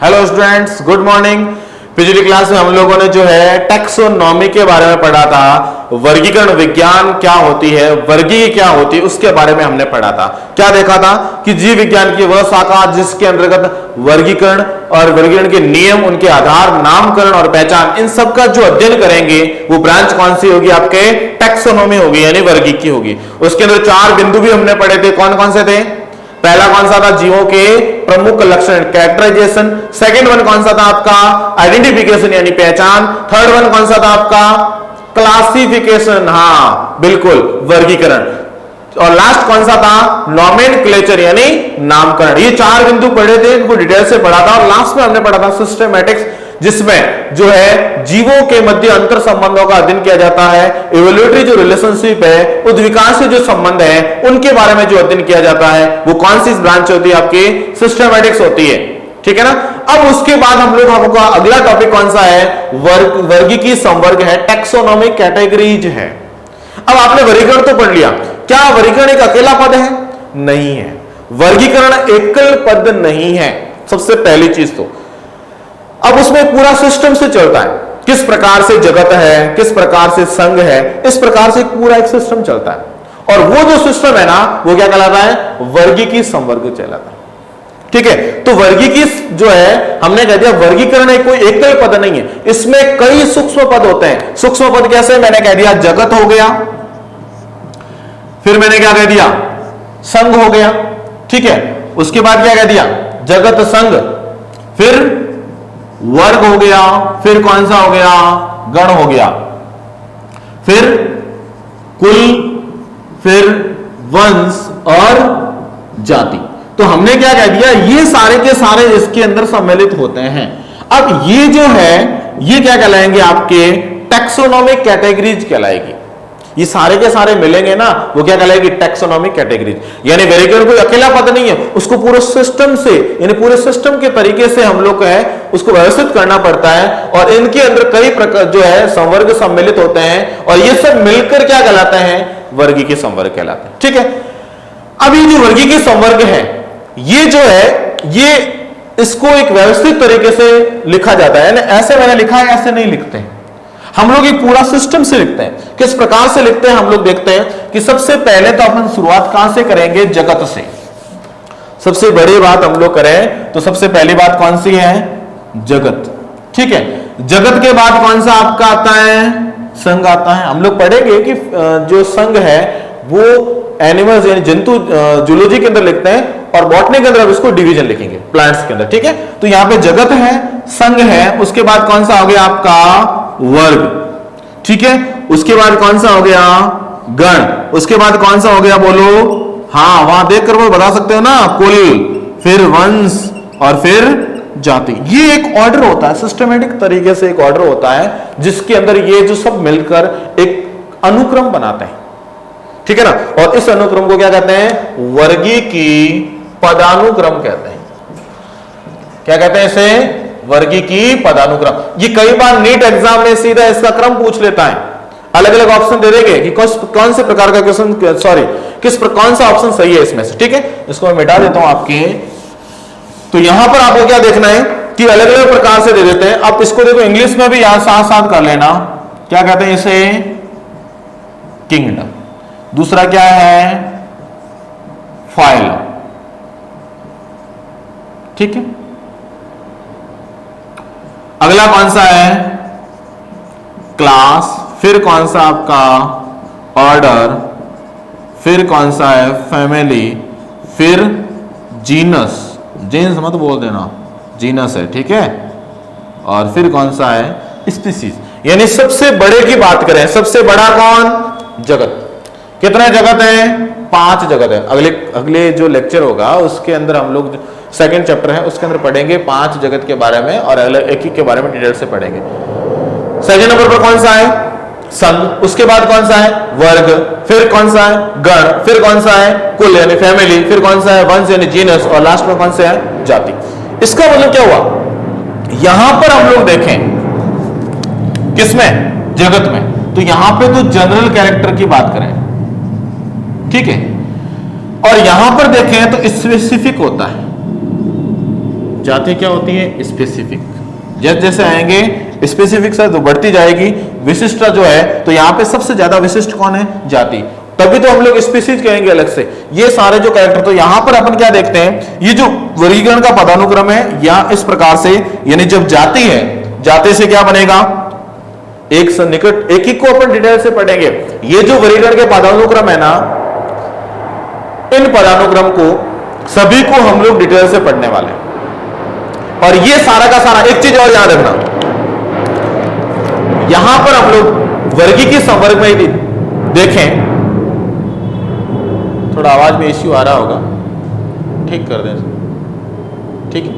Hello students, good morning. पिछली class में हम लोगों ने जो है टैक्सोनॉमी के बारे में पढ़ा था। वर्गीकरण विज्ञान क्या होती है, वर्गीय क्या होती है, उसके बारे में हमने पढ़ा था। क्या देखा था कि जीव विज्ञान की वह शाखा जिसके अंतर्गत वर्गीकरण और वर्गीकरण के नियम, उनके आधार, नामकरण और पहचान, इन सब का जो अध्ययन करेंगे वो ब्रांच कौन सी होगी? आपके टैक्सोनॉमी होगी, यानी वर्गीकी होगी। उसके अंदर 4 बिंदु भी हमने पढ़े थे। कौन कौन से थे? पहला कौन सा था? जीवों के प्रमुख लक्षण, कैरेक्टराइजेशन। सेकंड वन कौन सा था आपका? आइडेंटिफिकेशन यानी पहचान। थर्ड वन कौन सा था आपका? क्लासिफिकेशन, हाँ बिल्कुल, वर्गीकरण। और लास्ट कौन सा था? नॉमेनक्लेचर यानी नामकरण। ये 4 बिंदु पढ़े थे, इनको डिटेल से पढ़ा था। और लास्ट में हमने पढ़ा था सिस्टेमैटिक्स, जिसमें जो है जीवों के मध्य अंतर संबंधों का अध्ययन किया जाता है। इवोल्यूटरी जो रिलेशनशिप है, उद्विकास से जो संबंध है, उनके बारे में जो अध्ययन किया जाता है, वो कौन सी ब्रांच होती है? आपकी सिस्टेमैटिक्स होती है। ठीक है ना। अब उसके बाद हम लोग, आपका अगला टॉपिक कौन सा है? वर्गीकी संवर्ग है, टैक्सोनॉमिक कैटेगरीज है। अब आपने वर्गीकरण तो पढ़ लिया। क्या वर्गीकरण एक अकेला पद है? नहीं है, वर्गीकरण एकल पद नहीं है, सबसे पहली चीज तो। अब उसमें पूरा सिस्टम से चलता है। किस प्रकार से जगत है, किस प्रकार से संघ है, इस प्रकार से पूरा एक सिस्टम चलता है। और वो जो सिस्टम है ना, वो क्या कहलाता है? वर्गीकी संवर्ग कहलाता है। ठीक है। तो वर्गीकी जो है, हमने कह दिया वर्गीकरण एक कोई एकल पद नहीं है, इसमें कई सूक्ष्म पद होते हैं। सूक्ष्म पद कैसे? मैंने कह दिया जगत हो गया, फिर मैंने क्या कह दिया? संघ हो गया। ठीक है। उसके बाद क्या कह दिया? जगत, संघ, फिर वर्ग हो गया, फिर कौन सा हो गया? गण हो गया, फिर कुल, फिर वंश और जाति। तो हमने क्या कह दिया? ये सारे के सारे इसके अंदर सम्मिलित होते हैं। अब ये जो है, ये क्या कहलाएंगे? आपके टैक्सोनॉमिक कैटेगरीज कहलाएगी। ये सारे के सारे मिलेंगे ना, वो क्या कहलाएगी? Taxonomic categories. यानी वर्गीकरण कोई अकेला पद नहीं है, उसको पूरे सिस्टम से, यानी पूरे सिस्टम के तरीके से हम लोग है उसको व्यवस्थित करना पड़ता है। और इनके अंदर कई प्रकार जो है संवर्ग सम्मिलित होते हैं, और ये सब मिलकर क्या कहलाते हैं? वर्गीकी संवर्ग कहलाते हैं। ठीक है। अब ये जो वर्गीकी संवर्ग है, ये जो है, ये इसको एक व्यवस्थित तरीके से लिखा जाता है। ऐसे मैंने लिखा है, ऐसे नहीं लिखते हैं हम लोग, एक पूरा सिस्टम से लिखते हैं। किस प्रकार से लिखते हैं हम लोग? देखते हैं कि सबसे पहले तो अपन शुरुआत कहां से करेंगे? जगत से। सबसे बड़ी बात हम लोग करें तो सबसे पहली बात कौन सी है? जगत। ठीक है। जगत के बाद कौन सा आपका आता है? संघ आता है। हम लोग पढ़ेंगे कि जो संघ है वो एनिमल्स यानी जंतु जूलॉजी के अंदर लिखते हैं, और बॉटनी के अंदर अब इसको डिवीजन लिखेंगे, प्लांट्स के अंदर। ठीक है। तो यहां पे जगत है, संघ है, उसके बाद कौन सा हो गया आपका? वर्ग। ठीक है। उसके बाद कौन सा हो गया? गण। उसके बाद कौन सा हो गया? बोलो। हाँ, वहां देखकर वो बता सकते हो ना, कुल, फिर वंश और फिर जाति। ये एक ऑर्डर होता है, सिस्टमेटिक तरीके से एक ऑर्डर होता है, जिसके अंदर ये जो सब मिलकर एक अनुक्रम बनाते हैं। ठीक है ना। और इस अनुक्रम को क्या कहते हैं? वर्गीकी पदानुक्रम कहते हैं। क्या कहते हैं इसे? वर्गीकी पदानुक्रम। ये कई बार नीट एग्जाम में सीधा इसका क्रम पूछ लेता है। अलग अलग ऑप्शन दे देंगे कि कौन से प्रकार का क्वेश्चन, सॉरी कौन सा ऑप्शन सही है इसमें से। ठीक है। इसको मैं मिटा देता हूं आपके। तो यहां पर आपको क्या देखना है कि अलग अलग प्रकार से दे देते हैं। अब इसको देखो, इंग्लिश में भी यहां साथ साथ कर लेना। क्या कहते हैं इसे? किंगडम। दूसरा क्या है? फाइलम। ठीक है। अगला कौन सा है? क्लास। फिर कौन सा आपका? ऑर्डर। फिर कौन सा है? फैमिली। फिर जीनस। जीनस मत बोल देना, जीनस है। ठीक है। और फिर कौन सा है? स्पीसीज। यानी सबसे बड़े की बात करें, सबसे बड़ा कौन? जगत। कितने जगत है? 5 जगत है। अगले जो लेक्चर होगा उसके अंदर हम लोग, सेकंड चैप्टर है उसके अंदर पढ़ेंगे 5 जगत के बारे में, और एक के बारे में डिटेल से पढ़ेंगे। सेकंड नंबर पर कौन सा है? संघ। उसके बाद कौन सा है? वर्ग। फिर कौन सा है? गण। फिर कौन सा है? कुल यानी फैमिली। फिर कौन सा है? वंश यानी जीनस। और लास्ट में कौन सा है? जाति। इसका मतलब क्या हुआ? यहां पर हम लोग देखें किसमें? जगत में। तो यहां पे तो जनरल कैरेक्टर की बात करें, ठीक है, और यहां पर देखें तो स्पेसिफिक होता है, जाति क्या होती है? स्पेसिफिक। जैसे जैसे आएंगे स्पेसिफिक से तो बढ़ती जाएगी, विशिष्ट जो है तो यहाँ पे सबसे ज्यादा विशिष्ट कौन है? जाति। तभी तो हम लोग स्पीसीज कहेंगे अलग से। ये सारे जो कैरेक्टर, तो यहां पर अपन क्या देखते हैं, ये जो वर्गीकरण का पदानुक्रम है या इस प्रकार से, यानी जब जाति है, जाति से क्या बनेगा? एक सन्निकट, एक एक को अपन डिटेल से पढ़ेंगे। ये जो वर्गीकरण के पदानुक्रम है ना, इन पदानुक्रम को सभी को हम लोग डिटेल से पढ़ने वाले हैं। और ये सारा का सारा, एक चीज और याद रखना, यहां पर हम लोग वर्गीकीय संवर्ग में ही देखें, थोड़ा आवाज में इश्यू आ रहा होगा, ठीक कर दें, ठीक है।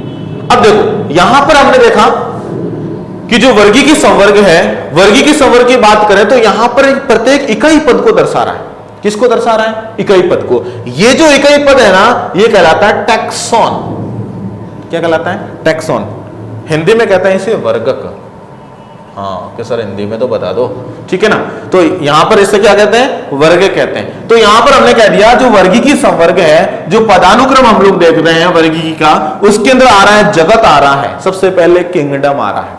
अब देखो यहां पर हमने देखा कि जो वर्गीकीय संवर्ग है, वर्गीकीय संवर्ग की बात करें तो यहां पर एक प्रत्येक इकाई पद को दर्शा रहा है। किसको दर्शा रहा है? इकाई पद को। ये जो इकाई पद है ना, ये कहलाता है टैक्सॉन। क्या कहलाता है? टैक्सॉन। हिंदी में कहते हैं इसे वर्गक। हाँ कि सर हिंदी में तो बता दो, ठीक है ना। तो यहां पर इसे क्या कहते हैं? वर्ग कहते हैं। तो यहां पर हमने कह दिया जो वर्गीकीय संवर्ग है, जो पदानुक्रम हम लोग देख रहे हैं वर्गीकी का, उसके अंदर आ रहा है जगत आ रहा है, सबसे पहले किंगडम आ रहा है,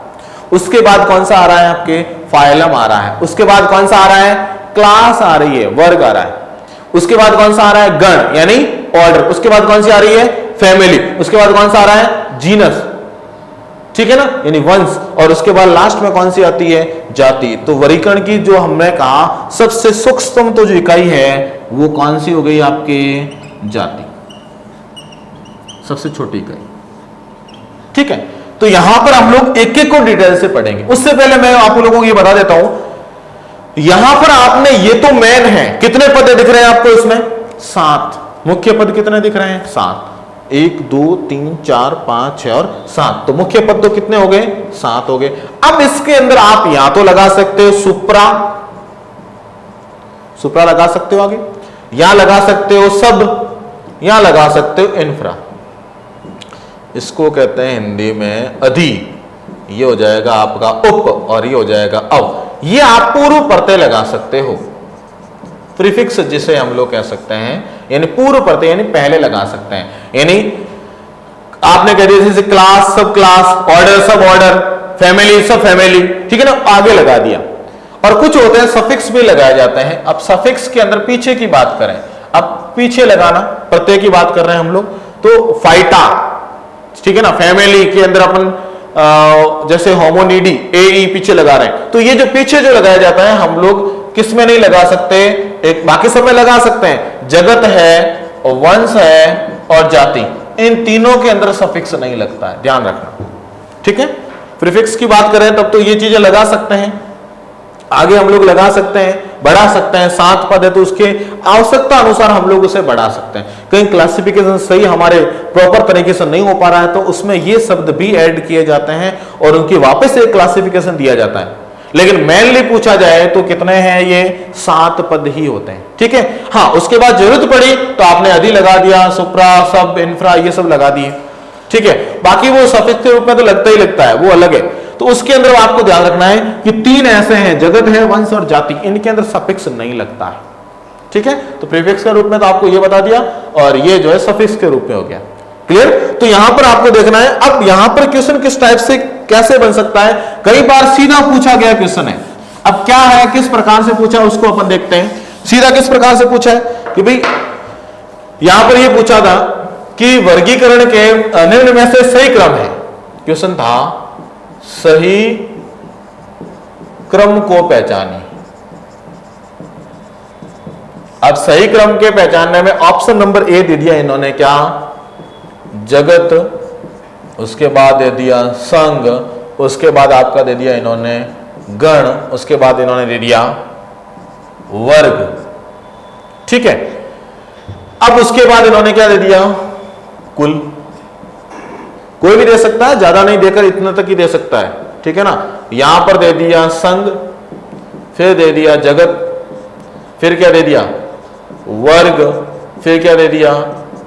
उसके बाद कौन सा आ रहा है? आपके फाइलम आ रहा है, उसके बाद कौन सा आ रहा है? क्लास आ रही है, वर्ग आ रहा है, उसके बाद कौन सा आ रहा है? गण यानी ऑर्डर, उसके बाद कौन सी आ रही है? फैमिली, उसके बाद कौन सा आ रहा है? जीनस, ठीक है ना, यानी वंश, और उसके बाद लास्ट में कौन सी आती है? जाति। तो वर्गीकरण की जो हमने कहा सबसे सूक्ष्म तो जो इकाई है वो कौन सी हो गई आपके? जाति, सबसे छोटी इकाई, ठीक है। तो यहां पर हम लोग एक एक को डिटेल से पढ़ेंगे। उससे पहले मैं आप लोगों को ये बता देता हूं, यहां पर आपने ये तो मेन है, कितने पद दिख रहे हैं आपको इसमें? 7 मुख्य पद। कितने दिख रहे हैं? 7। 1 2 3 4 5 6 और 7। तो मुख्य पद तो कितने हो गए? 7 हो गए। अब इसके अंदर आप यहां तो लगा सकते हो सुप्रा, सुप्रा लगा सकते हो, आगे यहां लगा सकते हो सब, यहां लगा सकते हो इंफ्रा। इसको कहते हैं हिंदी में अधि, ये हो जाएगा आपका उप, और ये हो जाएगा अव। ये आप पूर्व प्रत्यय लगा सकते हो, प्रीफिक्स जिसे हम लोग कह सकते हैं, यानी पूर्व प्रत्यय, यानी पहले लगा सकते हैं। यानी आपने कह दिया जैसे क्लास सब क्लास, ऑर्डर सब ऑर्डर, फैमिली सब फैमिली, ठीक है ना, आगे लगा दिया। और कुछ होते हैं सफिक्स भी लगाए जाते हैं। अब सफिक्स के अंदर पीछे की बात करें, अब पीछे लगाना, प्रत्यय की बात कर रहे हैं हम लोग, तो फाइटा, ठीक है ना, फैमिली के अंदर अपन जैसे होमोनिडी ए ई पीछे लगा रहे हैं, तो ये जो पीछे जो लगाया जाता है हम लोग किस में नहीं लगा सकते? एक बाकी सब में लगा सकते हैं। जगत है, वंश है और जाति, इन तीनों के अंदर सफिक्स नहीं लगता है, ध्यान रखना, ठीक है। प्रीफिक्स की बात करें तब तो ये चीजें लगा सकते हैं, आगे हम लोग लगा सकते हैं, बढ़ा सकते हैं। 7 पद है तो उसके आवश्यकता अनुसार हम लोग उसे बढ़ा सकते हैं। कहीं क्लासिफिकेशन सही हमारे प्रॉपर तरीके से नहीं हो पा रहा है तो उसमें ये शब्द भी ऐड किए जाते हैं और उनकी वापस एक क्लासिफिकेशन दिया जाता है। लेकिन मेनली पूछा जाए तो कितने हैं? ये 7 पद ही होते हैं, ठीक है। हाँ, उसके बाद जरूरत पड़ी तो आपने अधि लगा दिया, सुप्रा, सब, इंफ्रा, ये सब लगा दिए, ठीक है। बाकी वो सफिक्स के रूप में तो लगता ही लगता है, वो अलग है। तो उसके अंदर आपको ध्यान रखना है कि 3 ऐसे हैं, जगत है, वंश और जाति, इनके अंदर सफिक्स नहीं लगता है, ठीक है। तो प्रीफिक्स के रूप में तो आपको ये बता दिया, और ये जो है सफिक्स के रूप में हो गया, क्लियर। तो यहां पर आपको देखना है, अब यहां पर क्वेश्चन किस टाइप से कैसे बन सकता है। कई बार सीधा पूछा गया क्वेश्चन है, अब क्या है, किस प्रकार से पूछा उसको अपन देखते हैं। सीधा किस प्रकार से पूछा है कि भाई यहां पर ये पूछा था कि वर्गीकरण के निम्न में से सही क्रम है, क्वेश्चन था सही क्रम को पहचानिए। अब सही क्रम के पहचानने में ऑप्शन नंबर ए दे दिया इन्होंने, क्या? जगत, उसके बाद दे दिया संघ, उसके बाद आपका दे दिया इन्होंने गण, उसके बाद इन्होंने दे दिया वर्ग, ठीक है। अब उसके बाद इन्होंने क्या दे दिया? कुल। कोई भी दे सकता है, ज्यादा नहीं देकर इतना तक ही दे सकता है, ठीक है ना। यहां पर दे दिया संघ, फिर दे दिया जगत, फिर क्या दे दिया? वर्ग, फिर क्या दे दिया?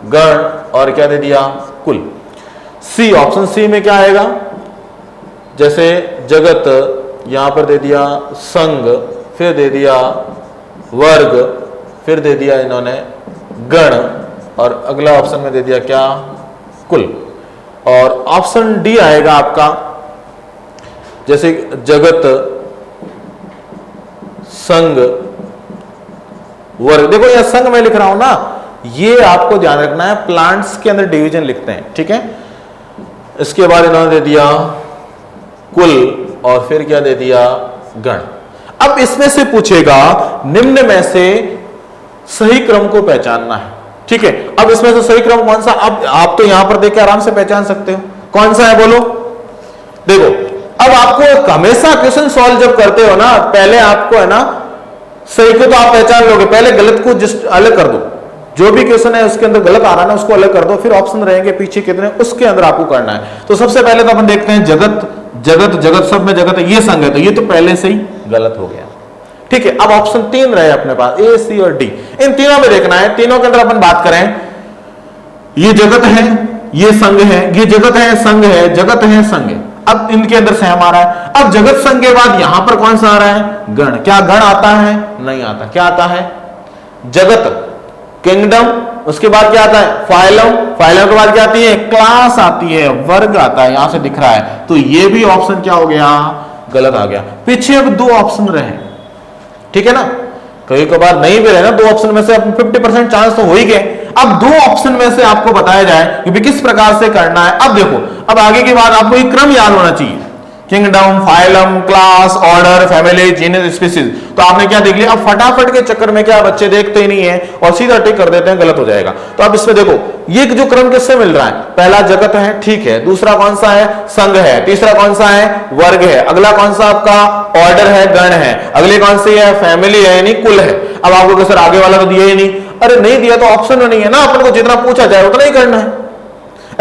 गण, और क्या दे दिया? कुल। सी, ऑप्शन सी में क्या आएगा? जैसे जगत, यहां पर दे दिया संघ, फिर दे दिया वर्ग, फिर दे दिया इन्होंने गण, और अगला ऑप्शन में दे दिया क्या? कुल। और ऑप्शन डी आएगा आपका, जैसे जगत संघ वर्ग। देखो यह संघ मैं लिख रहा हूं ना, ये आपको ध्यान रखना है, प्लांट्स के अंदर डिवीजन लिखते हैं, ठीक है। इसके बाद इन्होंने दे दिया कुल और फिर क्या दे दिया, गण। अब इसमें से पूछेगा निम्न में से सही क्रम को पहचानना है, ठीक है। अब इसमें से सही क्रम कौन सा, अब आप तो यहां पर देख के आराम से पहचान सकते हो कौन सा है, बोलो। देखो अब आपको हमेशा क्वेश्चन सॉल्व जब करते हो ना, पहले आपको है ना सही को तो आप पहचान लोगे, पहले गलत को जस्ट अलग कर दो। जो भी क्वेश्चन है उसके अंदर गलत आ रहा है ना, उसको अलग कर दो, फिर ऑप्शन रहेंगे पीछे कितने, उसके अंदर आपको करना है। तो सबसे पहले तो अपन देखते हैं जगत, जगत जगत सब में जगत है, ये संघ है, तो ये तो पहले से ही गलत हो गया, ठीक है। अब ऑप्शन 3 रहे अपने पास, ए, सी और डी, इन तीनों में देखना है। तीनों के अंदर अपन बात करें, ये जगत है, ये संघ है, ये जगत है, संघ है, जगत है, संघ है। अब इनके अंदर सेम आ रहा है। अब जगत संघ के बाद यहां पर कौन सा आ रहा है, गण। क्या गण आता है, नहीं आता। क्या आता है, जगत, किंगडम, उसके बाद क्या आता है, फाइलम, फाइलम के बाद क्या आती है, क्लास आती है, वर्ग आता है, यहां से दिख रहा है। तो ये भी ऑप्शन क्या हो गया, गलत आ गया। पीछे अब 2 ऑप्शन रहे, ठीक है ना। कभी कभार नहीं भी रहे ना 2 ऑप्शन में से, 50% चांस तो हो ही गए। अब 2 ऑप्शन में से आपको बताया जाए कि किस प्रकार से करना है। अब देखो, अब आगे के बाद आपको एक क्रम याद होना चाहिए, kingdom, phylum, class, order, family, genus, species. तो आपने क्या देख लिया। अब फटाफट के चक्कर में क्या बच्चे देखते ही नहीं है और सीधा टिक कर देते हैं, गलत हो जाएगा। तो अब इसमें देखो, ये जो क्रम किससे मिल रहा है, पहला जगत है, ठीक है, दूसरा कौन सा है, संघ है, तीसरा कौन सा है, वर्ग है, अगला कौन सा आपका ऑर्डर है, गण है, अगले कौन सी है, फैमिली है, यानी कुल है। अब आपको सर आगे वाला तो दिया ही नहीं, अरे नहीं दिया तो ऑप्शन में नहीं है ना, अपन को जितना पूछा जाए उतना ही करना है।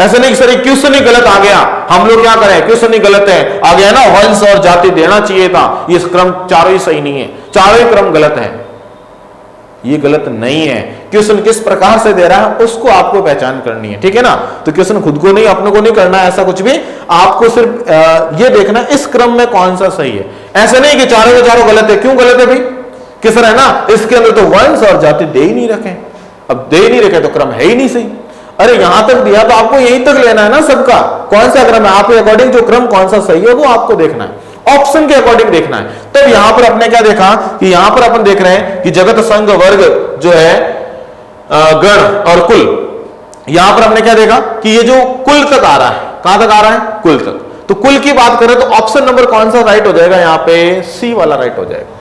ऐसा नहीं सर क्वेश्चन ही गलत आ गया, हम लोग क्या करें, क्वेश्चन ही गलत है, आ गया ना, वंश और जाति देना चाहिए था, ये क्रम चारों ही सही नहीं है, चारों ही क्रम गलत है। ये गलत नहीं है, क्वेश्चन किस प्रकार से दे रहा है उसको आपको पहचान करनी है, ठीक है ना। तो क्वेश्चन खुद को नहीं, अपने को नहीं करना है ऐसा कुछ भी, आपको सिर्फ ये देखना इस क्रम में कौन सा सही है। ऐसा नहीं कि चारों के चारों गलत है। क्यों गलत है भाई, किस है ना, इसके अंदर तो वंश और जाति दे ही नहीं रखे। अब दे ही नहीं रखे तो क्रम है ही नहीं सही। अरे यहां तक दिया तो आपको यहीं तक लेना है ना सबका, कौन सा क्रम है, आपके अकॉर्डिंग जो क्रम कौन सा सही है वो आपको देखना है, ऑप्शन के अकॉर्डिंग देखना है। तब यहां पर आपने क्या देखा कि यहां पर अपन देख रहे हैं कि जगत, संघ, वर्ग जो है, गण और कुल। यहां पर हमने क्या देखा कि ये जो कुल तक आ रहा है, कहां तक आ रहा है, कुल तक। तो कुल की बात करें तो ऑप्शन नंबर कौन सा राइट हो जाएगा, यहां पे सी वाला राइट हो जाएगा,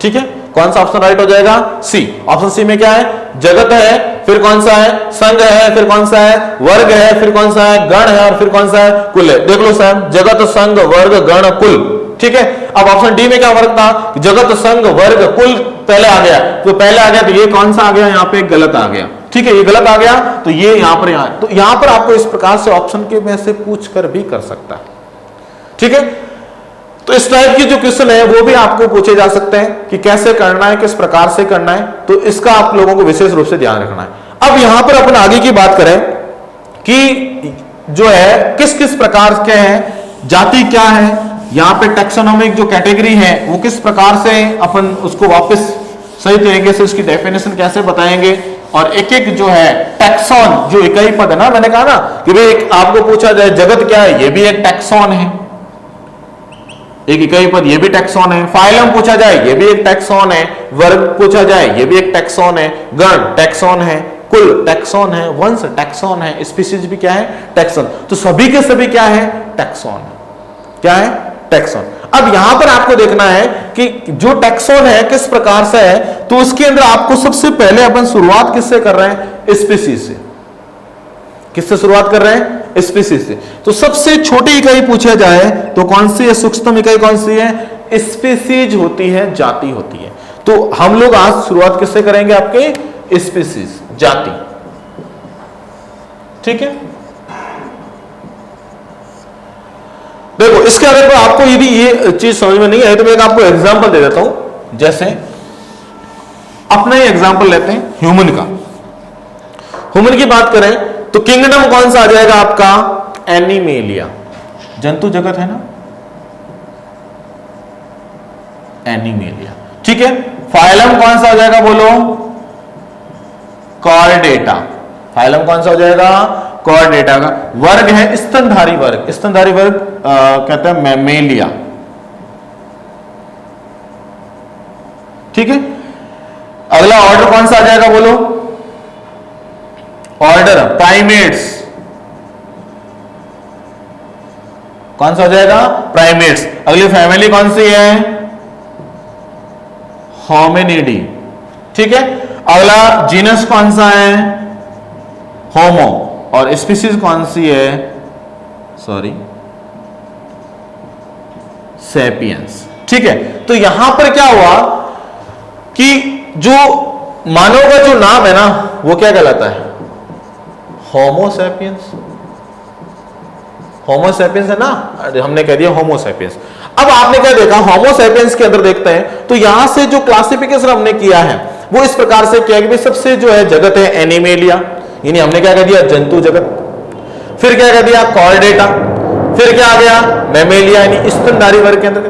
ठीक है। कौन सा ऑप्शन राइट हो जाएगा, सी। ऑप्शन सी में क्या है, जगत है, फिर कौन सा है, संघ है, फिर कौन सा है, वर्ग है, फिर कौन सा है, गण है, और फिर कौन सा है, कुल है। देख लो साहब, जगत, संघ, वर्ग, गण, कुल, ठीक है। अब ऑप्शन डी में क्या फर्क था, जगत, संघ, वर्ग, कुल पहले आ गया, तो पहले आ गया, तो ये कौन सा आ गया, यहाँ पे गलत आ गया, ठीक है, ये गलत आ गया, तो ये यहां पर, तो यहां पर आपको इस प्रकार से ऑप्शन के में से पूछ कर भी कर सकता है, ठीक है। तो इस टाइप की जो क्वेश्चन है वो भी आपको पूछे जा सकते हैं कि कैसे करना है, किस प्रकार से करना है, तो इसका आप लोगों को विशेष रूप से ध्यान रखना है। अब यहां पर अपन आगे की बात करें कि जो है किस किस प्रकार के हैं, जाति क्या है, यहां पे टैक्सोनॉमिक जो कैटेगरी है वो किस प्रकार से अपन उसको वापस सही तरीके से उसकी डेफिनेशन कैसे बताएंगे, और एक एक जो है टैक्सॉन, जो इकाई पद है ना, मैंने कहा ना कि भाई आपको पूछा जाए जगत क्या है, ये भी एक टैक्सॉन है, एक इकाई पद, ये भी टैक्सॉन है। फाइलम पूछा जाए, ये भी एक टैक्सॉन है। वर्ग पूछा जाए, ये भी एक टैक्सॉन है। गण टैक्सॉन है, कुल टैक्सॉन है, वंश टैक्सॉन है, स्पीसीज भी क्या है, टैक्सॉन। तो सभी के सभी क्या है, टैक्सॉन। क्या है, टैक्सॉन। अब यहां पर आपको देखना है कि जो टैक्सॉन है किस प्रकार से है, तो उसके अंदर आपको सबसे पहले अपन शुरुआत किससे कर रहे हैं, स्पीसीज से। किससे शुरुआत कर रहे हैं, स्पीसीज से। तो सबसे छोटी इकाई पूछा जाए तो कौन सी है, सूक्ष्म इकाई कौन सी है, स्पीसीज होती है, जाति होती है। तो हम लोग आज शुरुआत किससे करेंगे, आपके स्पीसीज, जाति, ठीक है। देखो इसके अगर आपको यदि ये चीज समझ में नहीं आई तो मैं एक आपको एग्जांपल दे देता हूं। जैसे अपना ही एग्जांपल लेते हैं ह्यूमन का। ह्यूमन की बात करें तो किंगडम कौन सा आ जाएगा आपका, एनिमेलिया, जंतु जगत है ना, एनिमेलिया, ठीक है। फाइलम कौन सा हो जाएगा, बोलो, कॉर्डेटा। फाइलम कौन सा हो जाएगा, कॉर्डेटा का। वर्ग है स्तनधारी वर्ग, स्तनधारी वर्ग कहते हैं मैमेलिया। ठीक है, अगला ऑर्डर कौन सा आ जाएगा बोलो? Order primates. कौन सा हो जाएगा? प्राइमेट्स। अगली फैमिली कौन सी है? होमिनिडी। ठीक है, अगला जीनस कौन सा है? होमो। और स्पीसीज कौन सी है? Sorry, sapiens. ठीक है, तो यहां पर क्या हुआ कि जो मानव का जो नाम है ना वो क्या कहलाता है? होमोसेपियंस। होमोसेपियंस है ना, हमने कह दिया होमोसेपियंस। अब आपने क्या देखा, होमोसेपियंस के अंदर देखते हैं तो यहां से जो क्लासिफिकेशन हमने किया है वो इस प्रकार से किया कि सबसे जो है जगत है एनिमेलिया, यानी हमने क्या कह दिया? जंतु जगत। फिर क्या कह दिया? कॉर्डेटा। फिर क्या आ गया? मैमेलिया यानी स्तनधारी वर्ग के अंदर।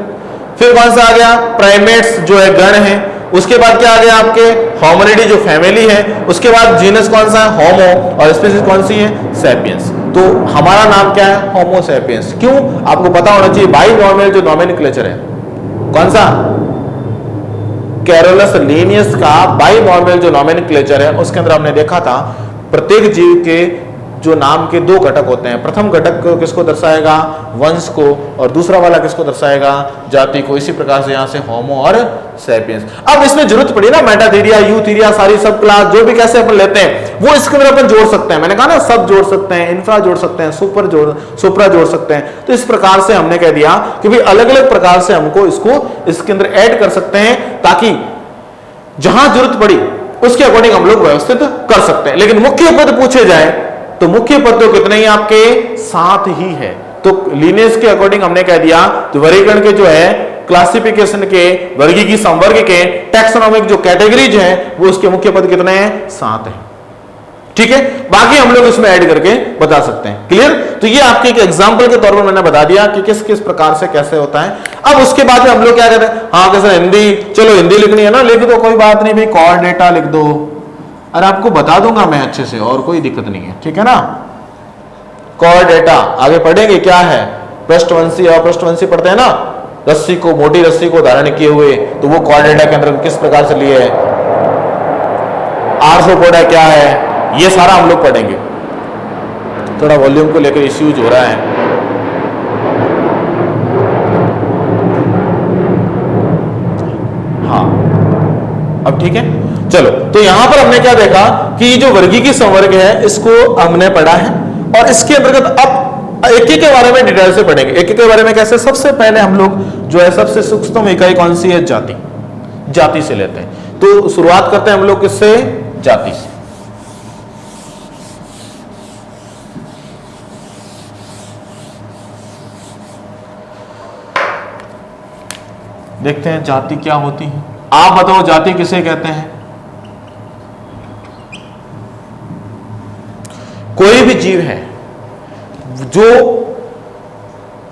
फिर कौन सा आ गया? प्राइमेट्स जो है गण है। उसके बाद क्या आ गया आपके? होमिनिडी जो फैमिली है। उसके बाद जीनस कौन सा है? होमो। और स्पीसीज कौन सी है? सेपियंस। तो हमारा नाम क्या है? होमो सेपियंस। क्यों? आपको पता होना चाहिए बाई नॉर्मल जो नॉमेनक्लेचर है कौन सा? कैरोलस लिनियस का बाई नॉर्मल जो नॉमेनक्लेचर है उसके अंदर हमने देखा था प्रत्येक जीव के जो नाम के दो घटक होते हैं। प्रथम घटक को किसको दर्शाएगा? वंश को, और दूसरा वाला किसको दर्शाएगा? जाति को। इसी प्रकार से यहां से होमो और सेपियंस। अब इसमें जरूरत पड़ी ना मेटाथीरिया, यूथीरिया, सारी सब क्लास जो भी कैसे अपन लेते हैं वो इसके अंदर अपन जोड़ सकते हैं। मैंने कहा ना सब जोड़ सकते हैं, इंफ्रा जोड़ सकते हैं, सुपरा जोड़ सकते हैं। तो इस प्रकार से हमने कह दिया कि भाई अलग अलग प्रकार से हमको इसको इसके अंदर ऐड कर सकते हैं ताकि जहां जरूरत पड़ी उसके अकॉर्डिंग हम लोग व्यवस्थित कर सकते हैं। लेकिन मुख्य पद पूछे जाए तो मुख्य पद तो कितने ही आपके? 7 ही है। तो लीनियस के अकॉर्डिंग हमने कह दिया तो वर्गीकरण के जो है क्लासिफिकेशन के वर्गीकी संवर्ग के टैक्सोनॉमिक जो कैटेगरीज है वो उसके मुख्य पद कितने हैं? 7 है। ठीक है, बाकी हम लोग इसमें ऐड करके बता सकते हैं। क्लियर? तो ये आपके एक एग्जांपल के तौर पर मैंने बता दिया कि किस किस प्रकार से कैसे होता है। अब उसके बाद में हम लोग क्या कहते हैं? हाँ कैसे हिंदी, चलो हिंदी लिखनी है ना, लिख दो, कोई बात नहीं भाई, कॉर्डेटा लिख दो। अरे आपको बता दूंगा मैं अच्छे से, और कोई दिक्कत नहीं है। ठीक है ना, कॉर्डेटा आगे पढ़ेंगे क्या है? पृष्ठवंशी और अपृष्ठवंशी पढ़ते हैं ना, रस्सी को, मोटी रस्सी को धारण किए हुए, तो वो कॉर्डेटा के अंदर किस प्रकार से लिए है। आर्थ्रोपोडा क्या है, ये सारा हम लोग पढ़ेंगे। थोड़ा वॉल्यूम को लेकर इश्यूज हो रहा है। हाँ अब ठीक है, चलो। तो यहां पर हमने क्या देखा कि जो वर्गीकी संवर्ग है इसको हमने पढ़ा है, और इसके अंतर्गत अब एक एक के बारे में डिटेल से पढ़ेंगे। एक एक के बारे में कैसे? सबसे पहले हम लोग जो है सबसे सूक्ष्म इकाई कौन सी है? जाति। जाति से लेते हैं। तो शुरुआत करते हैं हम लोग किससे? जाति से। देखते हैं जाति क्या होती है। आप बताओ जाति किसे कहते हैं? कोई भी जीव है जो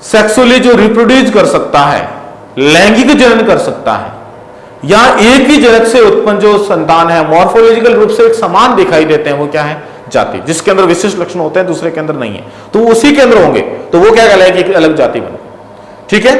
सेक्सुअली जो रिप्रोड्यूस कर सकता है, लैंगिक जनन कर सकता है, या एक ही जनक से उत्पन्न जो संतान है मॉर्फोलॉजिकल रूप से एक समान दिखाई देते हैं, वो क्या है? जाति। जिसके अंदर विशिष्ट लक्षण होते हैं दूसरे के अंदर नहीं है, तो उसी के अंदर होंगे, तो वो क्या कहलाएगी? एक अलग जाति बने। ठीक है,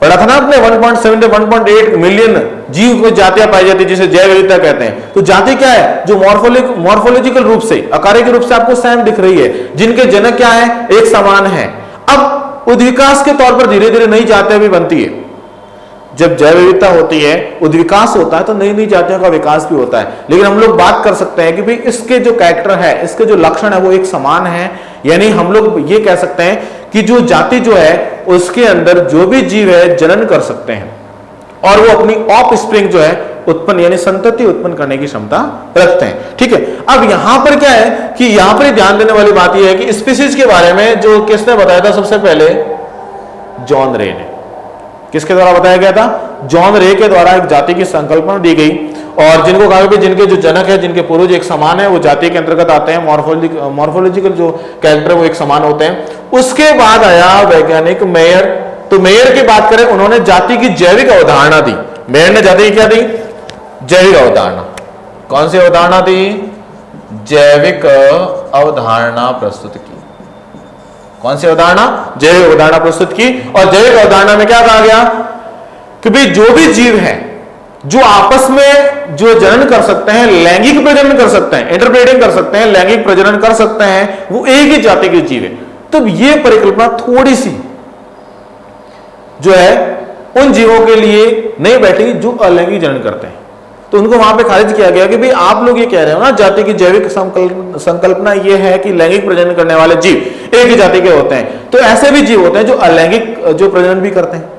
पढ़ा था ना आपने 1.7 से 1.8 मिलियन जीव को जातियां पाई जाती है जिसे जैव विविधता कहते हैं। तो जाति क्या है? जो मॉर्फोलॉजिकल रूप से, आकारिक रूप से आपको सेम दिख रही है, जिनके जनक क्या है? एक समान है। अब उद्विकास के तौर पर धीरे धीरे नई जातियां भी बनती है। जब जैव विविधता होती है, उद्विकास होता है, तो नई नई जातियों का विकास भी होता है। लेकिन हम लोग बात कर सकते हैं कि भाई इसके जो कैरेक्टर है, इसके जो लक्षण है वो एक समान है। यानी हम लोग ये कह सकते हैं कि जो जाति जो है उसके अंदर जो भी जीव है जनन कर सकते हैं, और वो अपनी ऑफ स्प्रिंग जो है उत्पन्न यानी संतति उत्पन्न करने की क्षमता रखते हैं। ठीक है, अब यहां पर क्या है कि यहां पर ध्यान देने वाली बात यह है कि स्पीसीज के बारे में जो किसने बताया था? सबसे पहले जॉन रे ने। किसके द्वारा बताया गया था? जॉन रे के द्वारा एक जाति की संकल्पना दी गई, और जिनको कहा कि जिनके जो जनक है, जिनके पूर्वज एक समान है, वो जाति के अंतर्गत आते हैं। मॉर्फोलॉजिकल जो कैरेक्टर वो एक समान होते हैं। उसके बाद आया वैज्ञानिक मेयर। तो मेयर की बात करें, उन्होंने जाति की जैविक अवधारणा दी। मेयर ने जाति की क्या दी? जैविक अवधारणा। कौन सी अवधारणा दी? जैविक अवधारणा प्रस्तुत की। कौन सी अवधारणा? जैविक अवधारणा प्रस्तुत की। और जैविक अवधारणा में क्या कहा गया कि भाई जो भी जीव है जो आपस में जो जनन कर सकते हैं, लैंगिक प्रजनन कर सकते हैं, इंटरब्रीडिंग कर सकते हैं, लैंगिक प्रजनन कर सकते हैं, वो एक ही जाति के जीव है। तो ये परिकल्पना थोड़ी सी जो है उन जीवों के लिए नहीं बैठी जो अलैंगिक जनन करते हैं। तो उनको वहां पे खारिज किया गया कि भाई आप लोग ये कह रहे हो ना जाति की जैविक संकल्पना ये है कि लैंगिक प्रजनन करने वाले जीव एक ही जाति के होते हैं, तो ऐसे भी जीव होते हैं जो अलैंगिक जो प्रजनन भी करते हैं,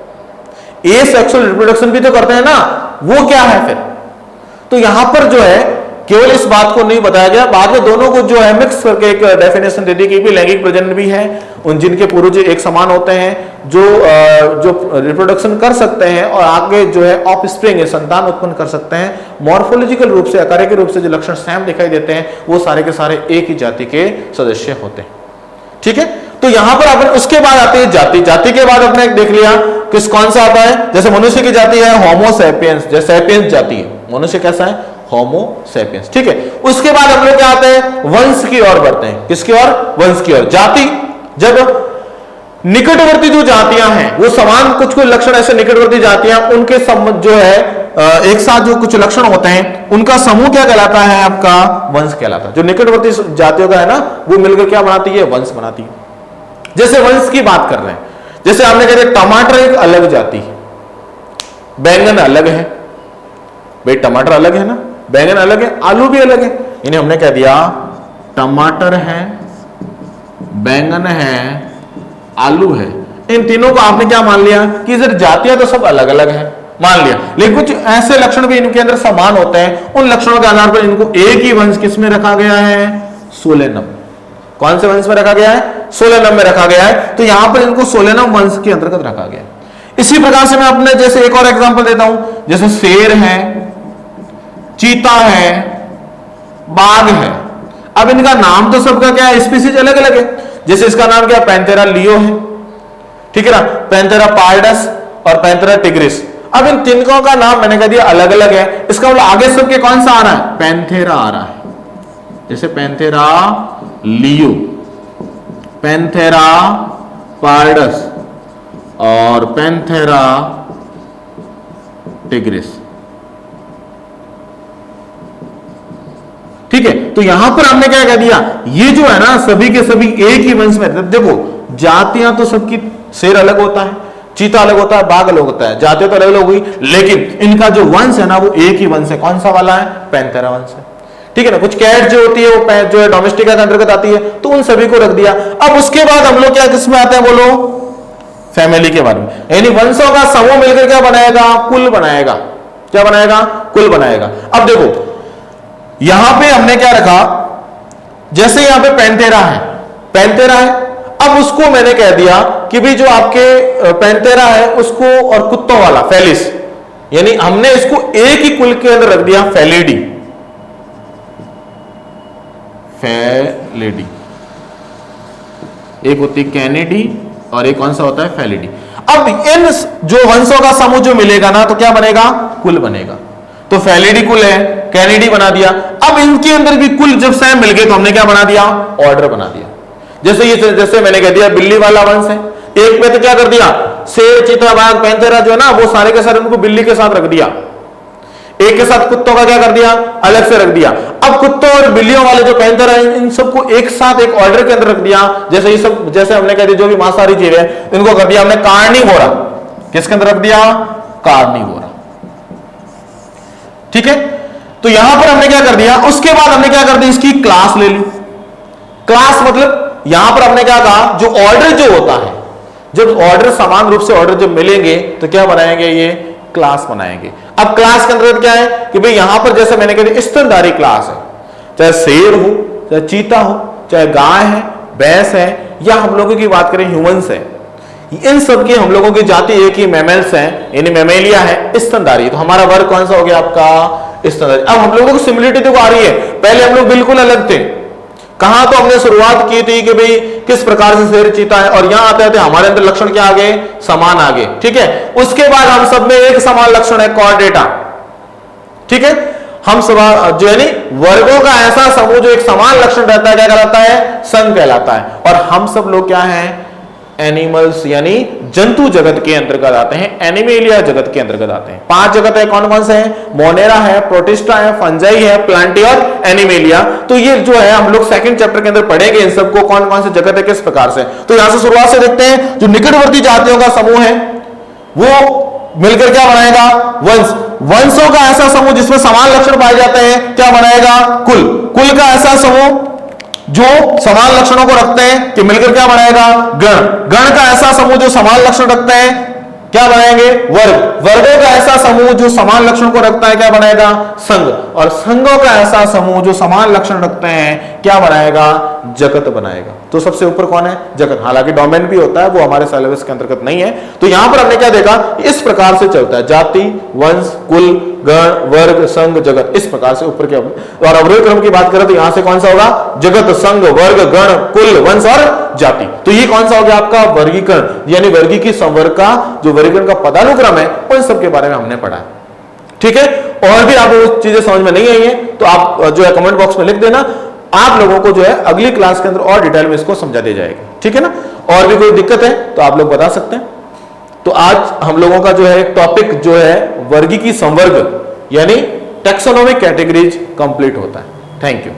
एसेक्सुअल रिप्रोडक्शन भी तो करते हैं ना, वो क्या है फिर? तो यहां पर जो है केवल इस बात को नहीं बताया गया, बाद में दोनों को जो है मिक्स करके एक डेफिनेशन दे दी कि भी लैंगिक प्रजनन भी है, उन जिनके पूर्वज एक समान होते हैं, जो रिप्रोडक्शन कर सकते हैं और आगे जो है ऑफस्प्रिंग संतान उत्पन्न कर सकते हैं, मॉर्फोलॉजिकल रूप से आकार के रूप से जो लक्षण सेम दिखाई देते हैं वो सारे के सारे एक ही जाति के सदस्य होते हैं। ठीक है, तो यहां पर अपन उसके बाद आते हैं जाति। जाति के बाद अपने देख लिया किस कौन सा आता है, जैसे मनुष्य की जाति है होमो सैपियंस, जैसे सैपियंस जाति है, मनुष्य कैसा है? Homo sapiens. ठीक है, उसके बाद हम लोग क्या आते हैं? वंश की ओर बढ़ते हैं। किसकी ओर? वंश की ओर। जाति, जब निकटवर्ती जो जातियां हैं वो समान कुछ कुछ लक्षण ऐसे निकटवर्ती जातियां उनके जो है एक साथ जो कुछ लक्षण होते हैं उनका समूह क्या कहलाता है? आपका वंश कहलाता है। जो निकटवर्ती जातियों का है ना वो मिलकर क्या बनाती है? वंश बनाती है। जैसे वंश की बात कर रहे हैं, जैसे आपने कह दिया टमाटर एक अलग जाति है, बैंगन अलग है। भाई टमाटर अलग है ना, बैंगन अलग है, आलू भी अलग है। इन्हें हमने कह दिया टमाटर है, बैंगन है, आलू है। इन तीनों को आपने क्या मान लिया कि सर जातियां तो सब अलग अलग है, मान लिया, लेकिन कुछ ऐसे लक्षण भी इनके अंदर समान होते हैं। उन लक्षणों के आधार पर इनको एक ही वंश किस में रखा गया है? सोलेनम। कौन से वंश में रखा गया है? सोलेनम में रखा गया है। तो यहां पर इनको सोलेनम वंश के अंतर्गत रखा गया है। इसी प्रकार से मैं अपने जैसे एक और एग्जांपल देता हूं, जैसे शेर है, चीता है, बाघ है। अब इनका नाम तो सबका क्या है? स्पीसीज अलग अलग है। जैसे इसका नाम क्या? पैंथेरा लियो है, ठीक है ना, पैंथेरा पार्डस और पैंथेरा टिग्रिस। अब इन तीनों का नाम मैंने कह दिया अलग अलग है, इसका मतलब आगे सबके कौन सा आ रहा है? पैंथेरा आ रहा है। जैसे पैंथेरा लियो, पैंथेरा पार्डस और पैंथेरा टिग्रिस। ठीक है, तो यहां पर हमने क्या कह दिया? ये जो है ना सभी के सभी एक ही वंश में। देखो जातियां तो सबकी, शेर अलग होता है, चीता अलग होता है, बाघ अलग होता है, जातियां तो अलग अलग हुई, लेकिन इनका जो वंश है ना वो एक ही वंश है। कौन सा वाला है? पैंथेरा वंश है। ठीक है ना, कुछ कैट जो होती है वो जो है डोमेस्टिका के अंतर्गत आती है, तो उन सभी को रख दिया। अब उसके बाद हम लोग क्या किसमें आते हैं? बोलो, फैमिली के बारे में। यानी वंशों का समूह मिलकर क्या बनाएगा? कुल बनाएगा। क्या बनाएगा? कुल बनाएगा। अब देखो यहां पे हमने क्या रखा, जैसे यहां पे पैंथेरा है, पैंथेरा है, अब उसको मैंने कह दिया कि भी जो आपके पैंथेरा है उसको, और कुत्तों वाला फेलिस, यानी हमने इसको एक ही कुल के अंदर रख दिया, फेलिडी। फेलिडी एक होती कैनिडी और एक कौन सा होता है? फेलिडी। अब इन जो वंशों का समूह जो मिलेगा ना तो क्या बनेगा? कुल बनेगा। तो फेलिडी कुल है, कैनिडी बना दिया। अब इनके अंदर भी कुल जब सेम मिल गए तो हमने क्या बना दिया? ऑर्डर बना दिया। जैसे ये, जैसे मैंने कह दिया बिल्ली वाला वंश है, एक पे तो क्या कर दिया? शेर, चीता, बाघ, पैंथेरा जो है ना वो सारे के सारे उनको बिल्ली के साथ रख दिया। एक के साथ कुत्तों का क्या कर दिया? अलग से रख दिया। अब कुत्तों और बिल्लियों वाले जो पैंथेरा है इन सबको एक साथ एक ऑर्डर के अंदर रख दिया। जैसे ये सब, जैसे हमने कह दिया जो भी मांसाहारी जीव है इनको कर दिया हमने कार्निवोरा। किसके अंदर रख दिया? कार्निवोरा। ठीक है, तो यहां पर हमने क्या कर दिया? उसके बाद हमने क्या कर दिया? इसकी क्लास ले ली। क्लास मतलब यहां पर हमने क्या कहा? जो ऑर्डर जो होता है, जब ऑर्डर समान रूप से ऑर्डर जब मिलेंगे तो क्या बनाएंगे? ये क्लास बनाएंगे। अब क्लास के अंतर्गत क्या है कि भाई यहां पर जैसे मैंने कह दिया स्तनधारी क्लास है, चाहे शेर हो, चाहे चीता हो, चाहे गाय है, भैंस है, या हम लोगों की बात करें ह्यूमंस है, इन सब की हम लोगों की जाति एक ही मैमल्स है, यानी मैमेलिया है, स्तनधारी। तो हमारा वर्ग कौन सा हो गया? आपका स्तनधारी। अब हम लोगों को सिमिलरिटी तो आ रही है, पहले हम लोग बिल्कुल अलग थे। कहां तो हमने शुरुआत की थी कि भाई किस प्रकार से शेर, चीता है, और यहां आते आते हमारे अंदर लक्षण क्या आ गए? समान आ गए। ठीक है, उसके बाद हम सब में एक समान लक्षण है, कॉर्डेटा। ठीक है, हम सब जो है नहीं वर्गों का ऐसा समूह जो एक समान लक्षण रहता है क्या कहलाता है? संघ कहलाता है। और हम सब लोग क्या हैं? एनिमल्स यानी जंतु जगत के अंतर्गत आते हैं, एनिमेलिया जगत के अंतर्गत आते हैं। 5 जगत है, कौन कौन से हैं? मोनेरा है, प्रोटिस्टा है, फंजाई है, प्लांटी और एनिमेलिया। तो ये जो है हम लोग सेकंड चैप्टर के अंदर पढ़ेंगे इन सबको, कौन कौन से जगत है किस प्रकार से। तो यहां से शुरुआत से देखते हैं, जो निकटवर्ती जातियों का समूह है वो मिलकर क्या बनाएगा? वंश। वंशों का ऐसा समूह जिसमें समान लक्षण पाए जाते हैं क्या बनाएगा? कुल। कुल का ऐसा समूह जो समान लक्षणों को रखते हैं कि मिलकर क्या बनाएगा? गण। गण का ऐसा समूह जो समान लक्षण रखते हैं क्या बनाएंगे? वर्ग। वर्गों का ऐसा समूह जो समान लक्षण को रखता है क्या बनाएगा? संघ। और संघों का ऐसा समूह जो समान लक्षण रखते हैं क्या बनाएगा? जगत बनाएगा। तो सबसे ऊपर कौन है? जगत। हालांकि डोमेन भी होता है, वो हमारे सिलेबस के अंतर्गत नहीं है। तो यहां पर हमने क्या देखा? इस प्रकार से चलता है, जाति, वंश, कुल, गण, वर्ग, संघ, जगत, इस प्रकार से ऊपर के। और अवरोही क्रम की बात करें तो यहां से कौन सा होगा? जगत, संघ, वर्ग, गण, कुल, वंश और जाति। तो ये कौन सा हो गया आपका? वर्गीकरण, यानी वर्गीकी संवर्ग का जो वर्गीकरण का पदानुक्रम है उन सब के बारे में हमने पढ़ा। ठीक है, और भी आपको चीजें समझ में नहीं आई है तो आप जो है कमेंट बॉक्स में लिख देना, आप लोगों को जो है अगली क्लास के अंदर और डिटेल में इसको समझा दी जाएगी। ठीक है ना? और भी कोई दिक्कत है तो आप लोग बता सकते हैं। तो आज हम लोगों का जो है टॉपिक जो है वर्गीकी संवर्ग यानी टैक्सोनॉमिक कैटेगरीज कंप्लीट होता है। Thank you.